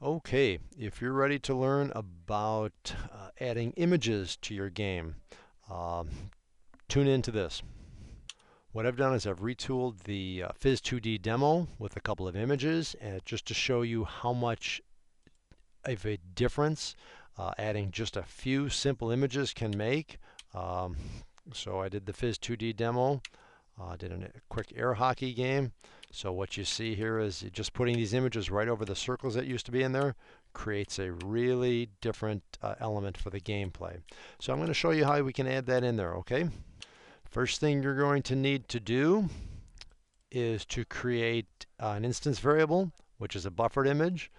Okay, if you're ready to learn about adding images to your game, um, tune into this. What I've done is I've retooled the Phys 2D demo with a couple of images, and just to show you how much of a difference adding just a few simple images can make. So I did the Phys 2D demo, did a quick air hockey game. So what you see here is just putting these images right over the circles that used to be in there creates a really different element for the gameplay. So I'm going to show you how we can add that in there, okay? First thing you're going to need to do is to create an instance variable, which is a buffered image.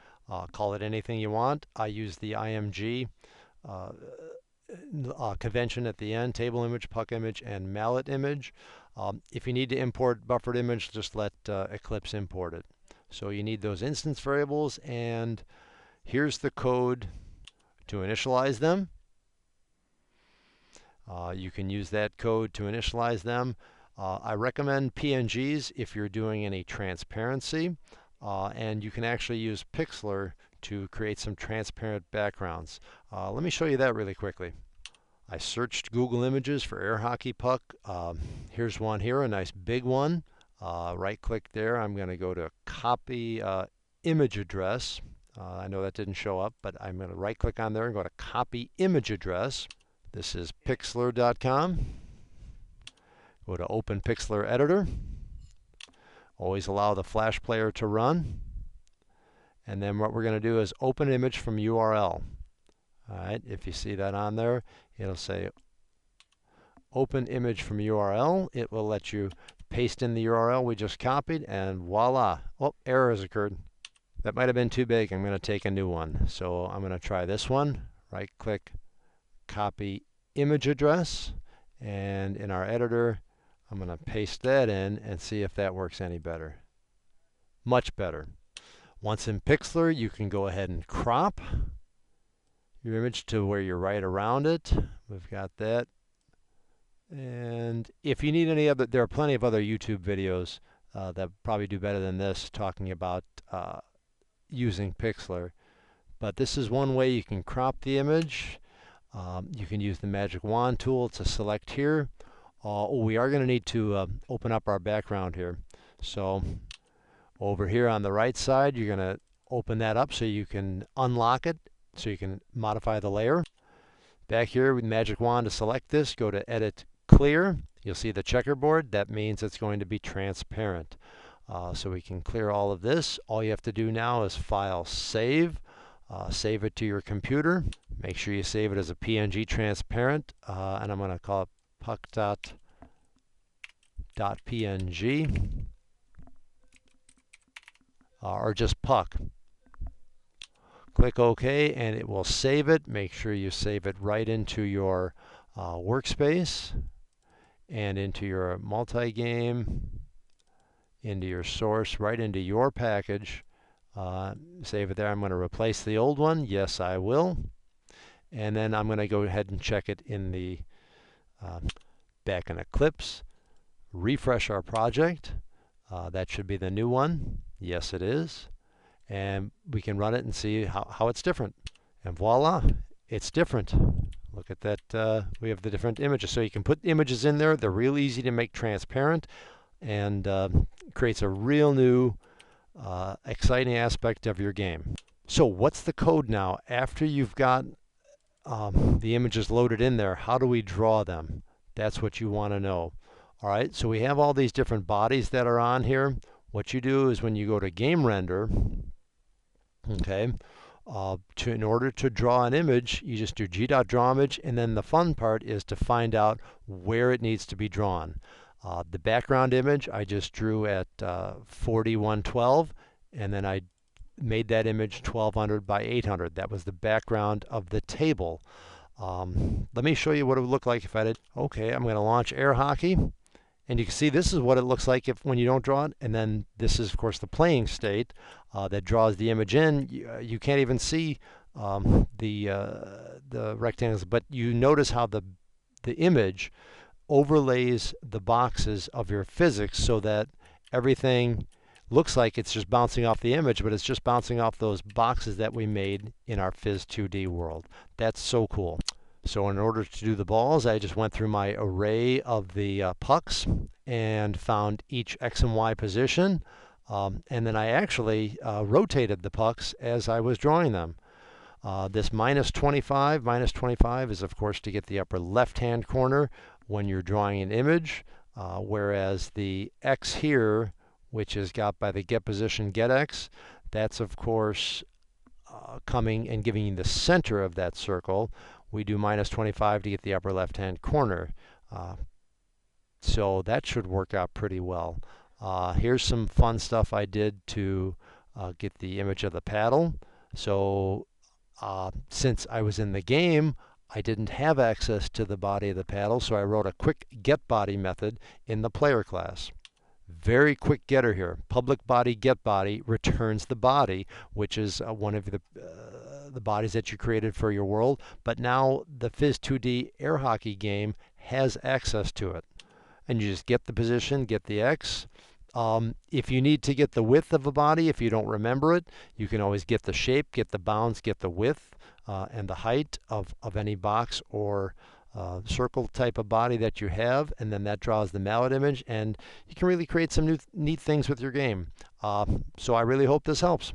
Call it anything you want. I use the IMG convention at the end: table image, puck image, and mallet image. If you need to import buffered image, just let Eclipse import it. So you need those instance variables, and here's the code to initialize them. You can use that code to initialize them. I recommend PNGs if you're doing any transparency, and you can actually use Pixlr to create some transparent backgrounds. Let me show you that really quickly. I searched Google Images for air hockey puck. Here's one here, a nice big one. Right click there. I'm going to go to copy image address. I know that didn't show up, but I'm going to right click on there and go to copy image address. This is pixlr.com. Go to open Pixlr editor. Always allow the Flash player to run. And then what we're going to do is open image from URL. Alright, if you see that on there, it'll say open image from URL. It will let you paste in the URL we just copied, and voila. Oh, error has occurred. That might have been too big. I'm going to take a new one. So I'm going to try this one. Right click, copy image address, and in our editor I'm going to paste that in and see if that works any better. Much better. Once in Pixlr, you can go ahead and crop your image to where you're right around it. We've got that. And if you need any other, there are plenty of other YouTube videos that probably do better than this, talking about using Pixlr. But this is one way you can crop the image. You can use the magic wand tool to select here. We are going to need to open up our background here. So over here on the right side, you're going to open that up so you can unlock it, so you can modify the layer. Back here with magic wand to select this, go to edit clear. You'll see the checkerboard. That means it's going to be transparent. So we can clear all of this. All you have to do now is file save. Save it to your computer. Make sure you save it as a PNG transparent, and I'm going to call it puck.png, or just puck. Click OK, and it will save it. Make sure you save it right into your workspace and into your MultiGame, into your source, right into your package. Save it there. I'm going to replace the old one. Yes, I will. And then I'm going to go ahead and check it in the back in Eclipse. Refresh our project. That should be the new one. Yes, it is. And we can run it and see how it's different. And voila, it's different. Look at that. We have the different images. So you can put images in there. They're real easy to make transparent, and creates a real new exciting aspect of your game. So what's the code now? After you've got the images loaded in there, how do we draw them? That's what you want to know. All right, so we have all these different bodies that are on here. What you do is when you go to game render, okay, in order to draw an image, you just do g.drawImage, and then the fun part is to find out where it needs to be drawn. The background image I just drew at 4112, and then I made that image 1200 by 800. That was the background of the table. Let me show you what it would look like if I did. Okay, I'm going to launch air hockey, and you can see this is what it looks like when you don't draw it. And then this is, of course, the playing state that draws the image in. You can't even see the rectangles, but you notice how the image overlays the boxes of your physics so that everything looks like it's just bouncing off the image, but it's just bouncing off those boxes that we made in our Phys 2D world. That's so cool. So in order to do the balls, I just went through my array of the pucks and found each X and Y position. And then I actually rotated the pucks as I was drawing them. This minus 25 is of course to get the upper left-hand corner when you're drawing an image, whereas the X here, which is got by the get position get X, that's of course coming and giving you the center of that circle. We do minus 25 to get the upper left-hand corner. So that should work out pretty well. Here's some fun stuff I did to get the image of the paddle. So since I was in the game, I didn't have access to the body of the paddle, so I wrote a quick get body method in the player class. Very quick getter here. Public body get body returns the body, which is one of the bodies that you created for your world. But now the Phys 2D air hockey game has access to it. And you just get the position, get the X. If you need to get the width of a body, if you don't remember it, you can always get the shape, get the bounds, get the width and the height of any box or circle type of body that you have, and then that draws the mallet image, and you can really create some neat things with your game. So I really hope this helps.